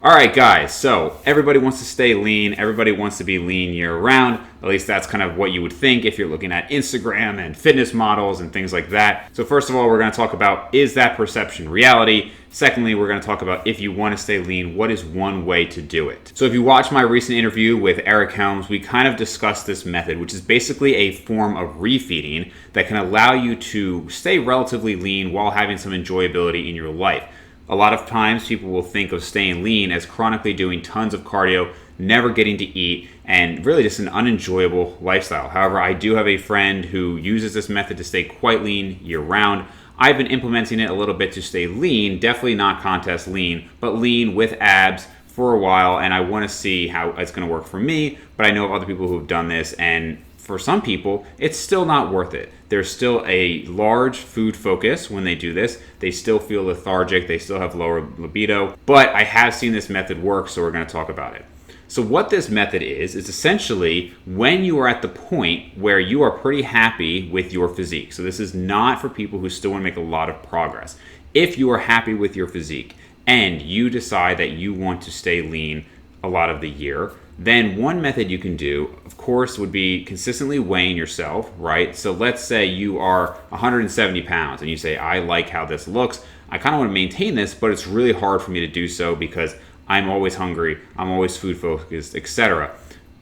All right, guys, so everybody wants to stay lean. Everybody wants to be lean year round. At least that's kind of what you would think if you're looking at Instagram and fitness models and things like that. So first of all, we're going to talk about, is that perception reality? Secondly, we're going to talk about, if you want to stay lean, what is one way to do it? So if you watch my recent interview with Eric Helms, we kind of discussed this method, which is basically a form of refeeding that can allow you to stay relatively lean while having some enjoyability in your life. A lot of times people will think of staying lean as chronically doing tons of cardio, never getting to eat, and really just an unenjoyable lifestyle. However, I do have a friend who uses this method to stay quite lean year round. I've been implementing it a little bit to stay lean, definitely not contest lean, but lean with abs for a while, and I want to see how it's going to work for me, but I know of other people who have done this, and for some people, it's still not worth it. There's still a large food focus when they do this. They still feel lethargic. They still have lower libido. But I have seen this method work, so we're going to talk about it. So what this method is essentially when you are at the point where you are pretty happy with your physique. So this is not for people who still want to make a lot of progress. If you are happy with your physique and you decide that you want to stay lean a lot of the year, then one method you can do, of course, would be consistently weighing yourself, right? So let's say you are 170 pounds and you say, I like how this looks. I kind of want to maintain this, but it's really hard for me to do so because I'm always hungry, I'm always food focused, etc.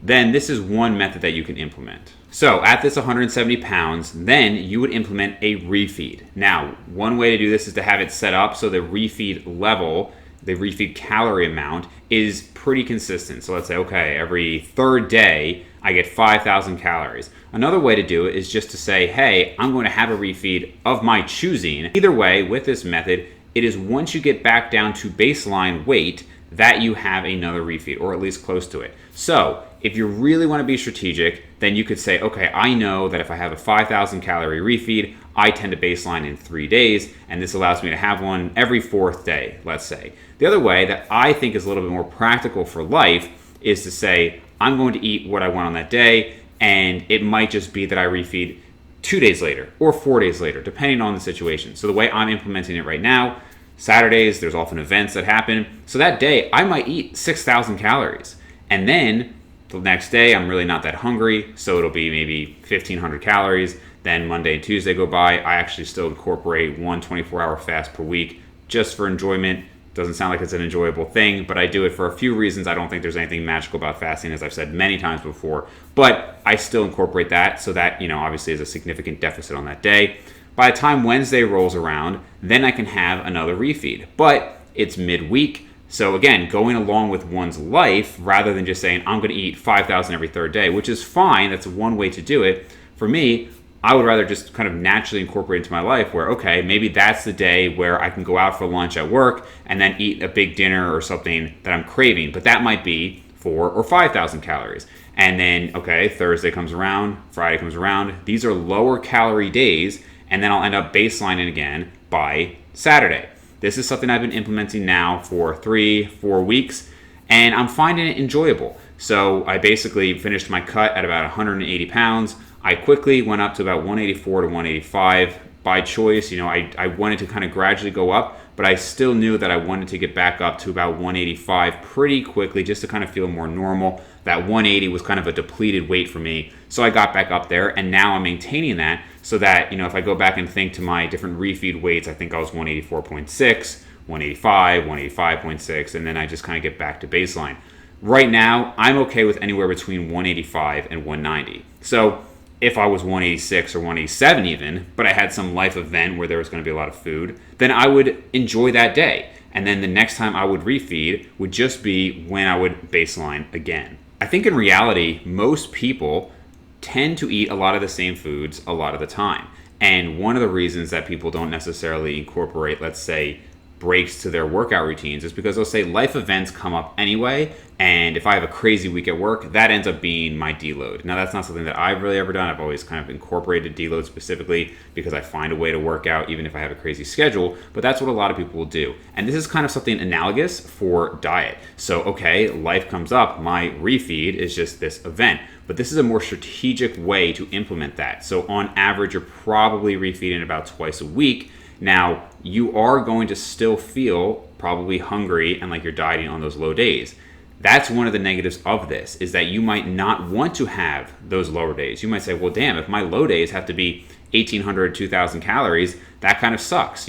Then this is one method that you can implement. So at this 170 pounds, then you would implement a refeed. Now, one way to do this is to have it set up so the refeed level, the refeed calorie amount, is pretty consistent. So let's say, okay, every third day, I get 5,000 calories. Another way to do it is just to say, hey, I'm going to have a refeed of my choosing. Either way, with this method, it is once you get back down to baseline weight that you have another refeed, or at least close to it. So if you really want to be strategic, then you could say, okay, I know that if I have a 5,000 calorie refeed, I tend to baseline in 3 days, and this allows me to have one every fourth day, let's say. The other way that I think is a little bit more practical for life is to say, I'm going to eat what I want on that day, and it might just be that I refeed 2 days later or 4 days later, depending on the situation. So the way I'm implementing it right now, Saturdays, there's often events that happen. So that day, I might eat 6,000 calories. And then the next day, I'm really not that hungry, so it'll be maybe 1,500 calories. Then Monday and Tuesday go by. I actually still incorporate one 24-hour fast per week just for enjoyment. Doesn't sound like it's an enjoyable thing, but I do it for a few reasons. I don't think there's anything magical about fasting, as I've said many times before. But I still incorporate that so that, obviously is a significant deficit on that day. By the time Wednesday rolls around, then I can have another refeed. But it's midweek, so again, going along with one's life rather than just saying, I'm going to eat 5,000 every third day, which is fine. That's one way to do it. For me, I would rather just kind of naturally incorporate into my life where, okay, maybe that's the day where I can go out for lunch at work and then eat a big dinner or something that I'm craving. But that might be 4,000 or 5,000 calories. And then, okay, Thursday comes around, Friday comes around. These are lower calorie days, and then I'll end up baselining again by Saturday. This is something I've been implementing now for 3-4 weeks, and I'm finding it enjoyable. So I basically finished my cut at about 180 pounds. I quickly went up to about 184 to 185 by choice. I wanted to kind of gradually go up, but I still knew that I wanted to get back up to about 185 pretty quickly just to kind of feel more normal. That 180 was kind of a depleted weight for me. So I got back up there, and now I'm maintaining that so that, if I go back and think to my different refeed weights, I think I was 184.6, 185, 185.6, and then I just kind of get back to baseline. Right now, I'm okay with anywhere between 185 and 190. So if I was 186 or 187 even, but I had some life event where there was going to be a lot of food, then I would enjoy that day. And then the next time I would refeed would just be when I would baseline again. I think in reality, most people tend to eat a lot of the same foods a lot of the time. And one of the reasons that people don't necessarily incorporate, let's say, breaks to their workout routines is because they'll say life events come up anyway, and if I have a crazy week at work, that ends up being my deload. Now, that's not something that I've really ever done. I've always kind of incorporated deload specifically because I find a way to work out even if I have a crazy schedule, but that's what a lot of people will do. And this is kind of something analogous for diet. So, okay, life comes up, my refeed is just this event, but this is a more strategic way to implement that. So on average, you're probably refeeding about twice a week. Now, you are going to still feel probably hungry and like you're dieting on those low days. That's one of the negatives of this, is that you might not want to have those lower days. You might say, well, damn, if my low days have to be 1,800, 2,000 calories, that kind of sucks,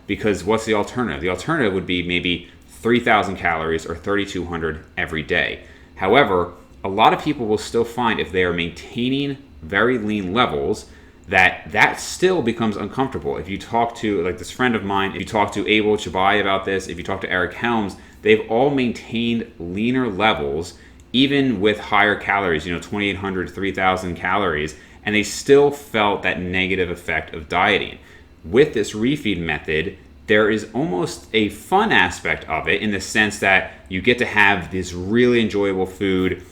because what's the alternative? The alternative would be maybe 3,000 calories or 3,200 every day. However, a lot of people will still find if they are maintaining very lean levels that still becomes uncomfortable. If you talk to like this friend of mine, if you talk to Abel Chabai about this, if you talk to Eric Helms, they've all maintained leaner levels even with higher calories, 2,800, 3,000 calories, and they still felt that negative effect of dieting. With this refeed method, there is almost a fun aspect of it in the sense that you get to have this really enjoyable food.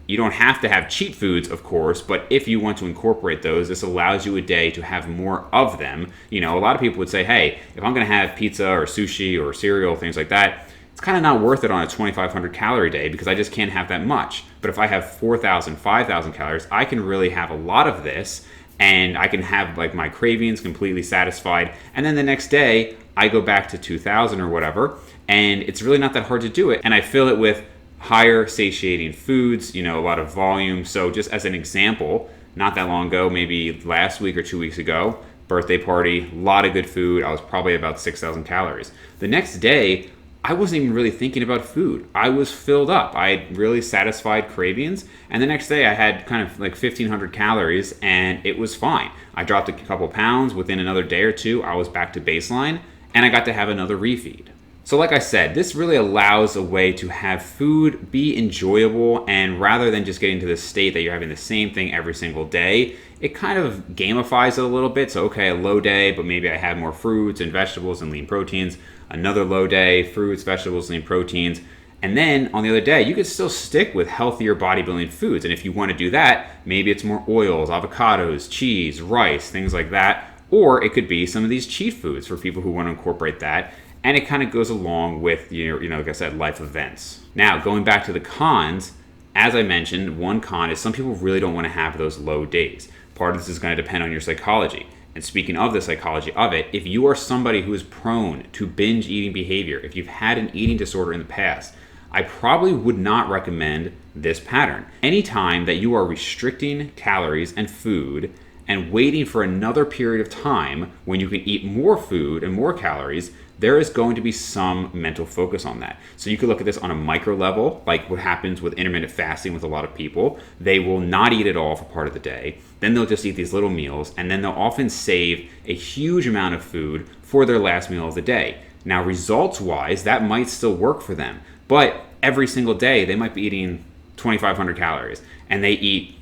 You don't have to have cheat foods, of course, but if you want to incorporate those, this allows you a day to have more of them. A lot of people would say, hey, if I'm going to have pizza or sushi or cereal, things like that, it's kind of not worth it on a 2,500 calorie day because I just can't have that much. But if I have 4,000, 5,000 calories, I can really have a lot of this and I can have like my cravings completely satisfied. And then the next day, I go back to 2,000 or whatever, and it's really not that hard to do it. And I fill it with higher satiating foods, a lot of volume. So just as an example, not that long ago, maybe last week or 2 weeks ago, birthday party, a lot of good food. I was probably about 6,000 calories. The next day, I wasn't even really thinking about food. I was filled up. I had really satisfied cravings. And the next day I had kind of like 1,500 calories and it was fine. I dropped a couple pounds. Within another day or two, I was back to baseline and I got to have another refeed. So like I said, this really allows a way to have food be enjoyable, and rather than just getting to this state that you're having the same thing every single day, it kind of gamifies it a little bit. So okay, a low day, but maybe I have more fruits and vegetables and lean proteins. Another low day, fruits, vegetables, lean proteins. And then on the other day, you could still stick with healthier bodybuilding foods. And if you want to do that, maybe it's more oils, avocados, cheese, rice, things like that. Or it could be some of these cheat foods for people who want to incorporate that. And it kind of goes along with like I said, life events. Now, going back to the cons, as I mentioned, one con is some people really don't want to have those low days. Part of this is going to depend on your psychology. And speaking of the psychology of it, if you are somebody who is prone to binge eating behavior, if you've had an eating disorder in the past, I probably would not recommend this pattern. Anytime that you are restricting calories and food and waiting for another period of time when you can eat more food and more calories, there is going to be some mental focus on that. So you could look at this on a micro level, like what happens with intermittent fasting with a lot of people. They will not eat at all for part of the day. Then they'll just eat these little meals, and then they'll often save a huge amount of food for their last meal of the day. Now, results-wise, that might still work for them, but every single day they might be eating 2,500 calories, and they eat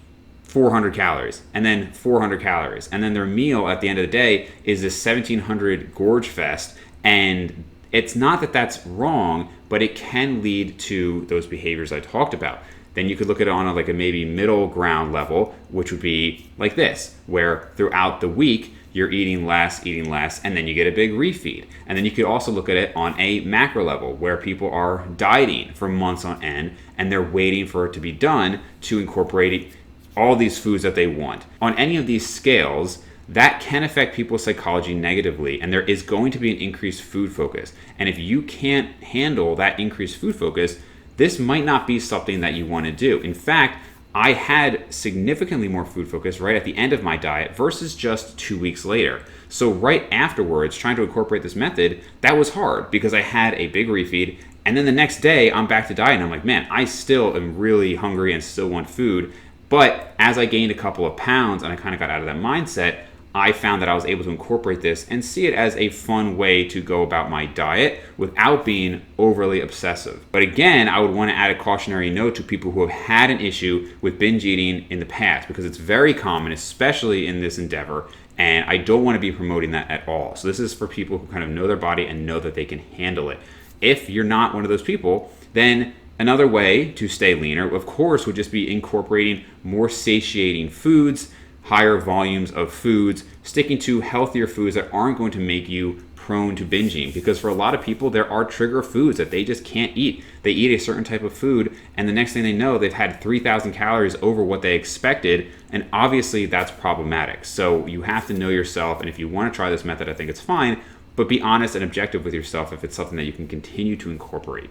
400 calories, and then 400 calories, and then their meal at the end of the day is this 1,700 gorge fest. And it's not that that's wrong, but it can lead to those behaviors I talked about. Then you could look at it on a maybe middle ground level, which would be like this, where throughout the week, you're eating less, and then you get a big refeed. And then you could also look at it on a macro level, where people are dieting for months on end, and they're waiting for it to be done to incorporate all these foods that they want. On any of these scales, that can affect people's psychology negatively, and there is going to be an increased food focus. And if you can't handle that increased food focus, this might not be something that you want to do. In fact, I had significantly more food focus right at the end of my diet versus just 2 weeks later. So right afterwards, trying to incorporate this method, that was hard because I had a big refeed, and then the next day I'm back to diet, and I'm like, man, I still am really hungry and still want food. But as I gained a couple of pounds and I kind of got out of that mindset, I found that I was able to incorporate this and see it as a fun way to go about my diet without being overly obsessive. But again, I would want to add a cautionary note to people who have had an issue with binge eating in the past, because it's very common, especially in this endeavor, and I don't want to be promoting that at all. So this is for people who kind of know their body and know that they can handle it. If you're not one of those people, then another way to stay leaner, of course, would just be incorporating more satiating foods, higher volumes of foods, sticking to healthier foods that aren't going to make you prone to binging. Because for a lot of people, there are trigger foods that they just can't eat. They eat a certain type of food, and the next thing they know, they've had 3,000 calories over what they expected, and obviously that's problematic. So you have to know yourself, and if you want to try this method, I think it's fine, but be honest and objective with yourself if it's something that you can continue to incorporate.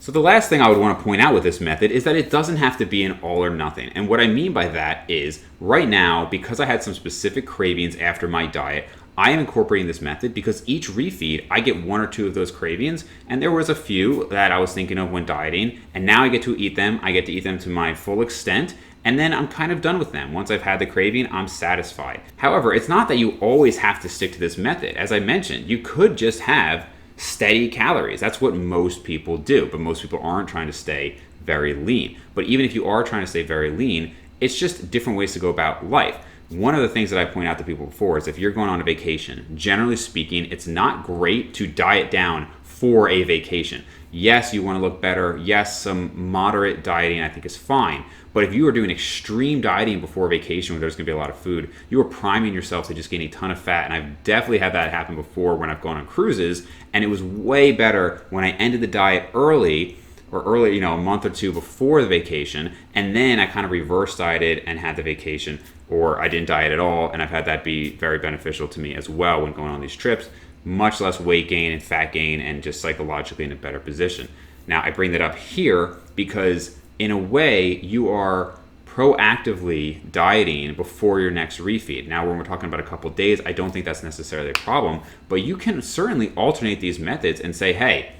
So the last thing I would want to point out with this method is that it doesn't have to be an all or nothing. And what I mean by that is right now, because I had some specific cravings after my diet, I am incorporating this method because each refeed, I get 1 or 2 of those cravings. And there was a few that I was thinking of when dieting. And now I get to eat them. I get to eat them to my full extent. And then I'm kind of done with them. Once I've had the craving, I'm satisfied. However, it's not that you always have to stick to this method. As I mentioned, you could just have steady calories. That's what most people do, but most people aren't trying to stay very lean. But even if you are trying to stay very lean, it's just different ways to go about life. One of the things that I point out to people before is if you're going on a vacation, generally speaking, it's not great to diet down for a vacation. Yes, you want to look better. Yes, some moderate dieting I think is fine. But if you are doing extreme dieting before a vacation where there's going to be a lot of food, you are priming yourself to just gain a ton of fat. And I've definitely had that happen before when I've gone on cruises. And it was way better when I ended the diet early, a month or 2 before the vacation. And then I kind of reverse dieted and had the vacation, or I didn't diet at all. And I've had that be very beneficial to me as well when going on these trips. Much less weight gain and fat gain, and just psychologically in a better position. Now, I bring that up here because in a way, you are proactively dieting before your next refeed. Now, when we're talking about a couple of days, I don't think that's necessarily a problem, but you can certainly alternate these methods and say, hey,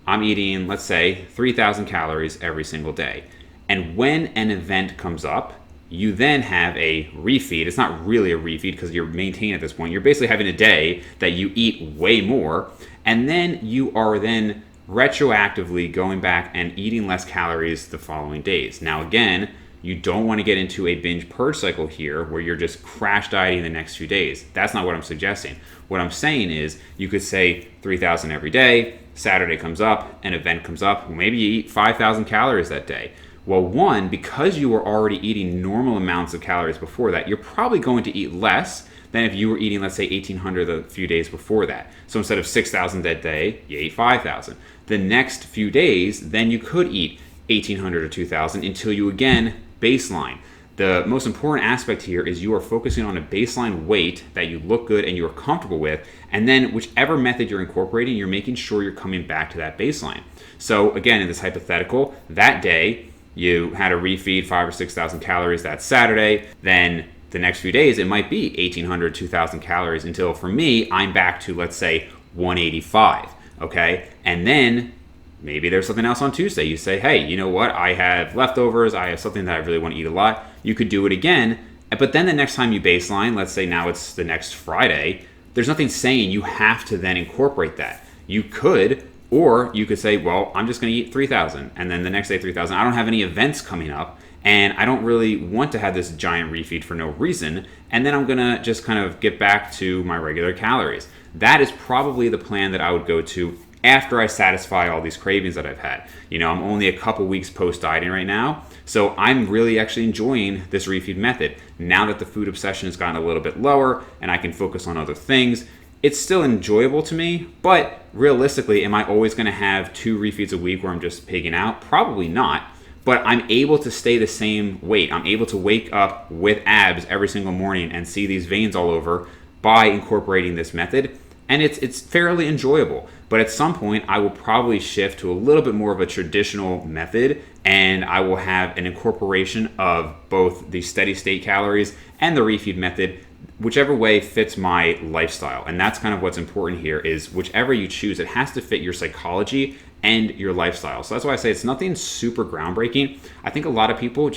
I'm eating, let's say, 3,000 calories every single day. And when an event comes up, you then have a refeed. It's not really a refeed because you're maintaining at this point. You're basically having a day that you eat way more, and then you are then retroactively going back and eating less calories the following days. Now, again, you don't want to get into a binge purge cycle here where you're just crash dieting the next few days. That's not what I'm suggesting. What I'm saying is you could say 3,000 every day. Saturday comes up, an event comes up. Maybe you eat 5,000 calories that day. Well, one, because you were already eating normal amounts of calories before that, you're probably going to eat less than if you were eating, let's say, 1,800 a few days before that. So instead of 6,000 that day, you ate 5,000. The next few days, then you could eat 1,800 or 2,000 until you, again, baseline. The most important aspect here is you are focusing on a baseline weight that you look good and you are comfortable with, and then whichever method you're incorporating, you're making sure you're coming back to that baseline. So again, in this hypothetical, that day, you had a refeed 5,000 or 6,000 calories that Saturday, then the next few days, it might be 1,800, 2,000 calories until, for me, I'm back to, let's say, 185, okay? And then maybe there's something else on Tuesday. You say, hey, you know what? I have leftovers. I have something that I really want to eat a lot. You could do it again. But then the next time you baseline, let's say now it's the next Friday, there's nothing saying you have to then incorporate that. You could, or you could say, well, I'm just going to eat 3,000. And then the next day, 3,000. I don't have any events coming up. And I don't really want to have this giant refeed for no reason. And then I'm going to just kind of get back to my regular calories. That is probably the plan that I would go to after I satisfy all these cravings that I've had. You know, I'm only a couple weeks post-dieting right now. So I'm really actually enjoying this refeed method. Now that the food obsession has gotten a little bit lower and I can focus on other things, it's still enjoyable to me. But realistically, am I always going to have 2 refeeds a week where I'm just pigging out? Probably not. But I'm able to stay the same weight. I'm able to wake up with abs every single morning and see these veins all over by incorporating this method. And it's fairly enjoyable. But at some point, I will probably shift to a little bit more of a traditional method, and I will have an incorporation of both the steady state calories and the refeed method, whichever way fits my lifestyle. And that's kind of what's important here is whichever you choose, it has to fit your psychology and your lifestyle. So that's why I say it's nothing super groundbreaking. I think a lot of people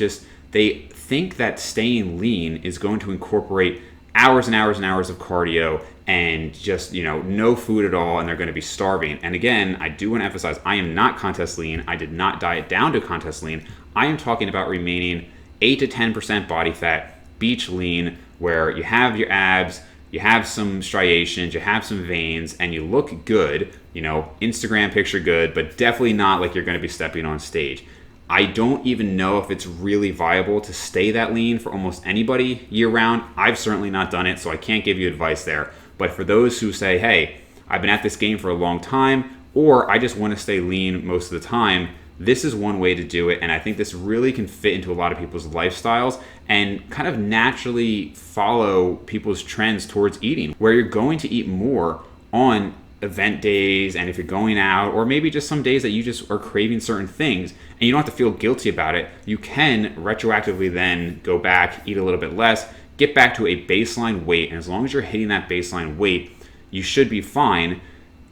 they think that staying lean is going to incorporate hours and hours and hours of cardio and just, no food at all, and they're going to be starving. And again, I do want to emphasize, I am not contest lean. I did not diet down to contest lean. I am talking about remaining 8 to 10% body fat, beach lean, where you have your abs, you have some striations, you have some veins, and you look good, Instagram picture good, but definitely not like you're going to be stepping on stage. I don't even know if it's really viable to stay that lean for almost anybody year round. I've certainly not done it, so I can't give you advice there. But for those who say, hey, I've been at this game for a long time, or I just want to stay lean most of the time, this is one way to do it. And I think this really can fit into a lot of people's lifestyles and kind of naturally follow people's trends towards eating, where you're going to eat more on event days and if you're going out, or maybe just some days that you just are craving certain things and you don't have to feel guilty about it, you can retroactively then go back, eat a little bit less, get back to a baseline weight. And as long as you're hitting that baseline weight, you should be fine.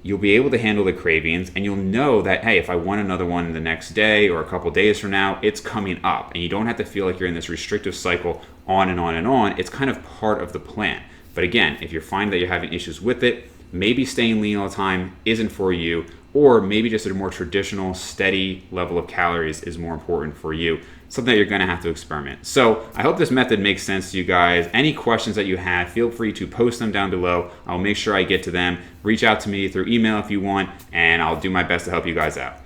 You'll be able to handle the cravings, and you'll know that, hey, if I want another one the next day or a couple days from now, it's coming up. And you don't have to feel like you're in this restrictive cycle on and on and on. It's kind of part of the plan. But again, if you're finding that you're having issues with it, maybe staying lean all the time isn't for you, or maybe just a more traditional, steady level of calories is more important for you. Something that you're going to have to experiment. So I hope this method makes sense to you guys. Any questions that you have, feel free to post them down below. I'll make sure I get to them. Reach out to me through email if you want, and I'll do my best to help you guys out.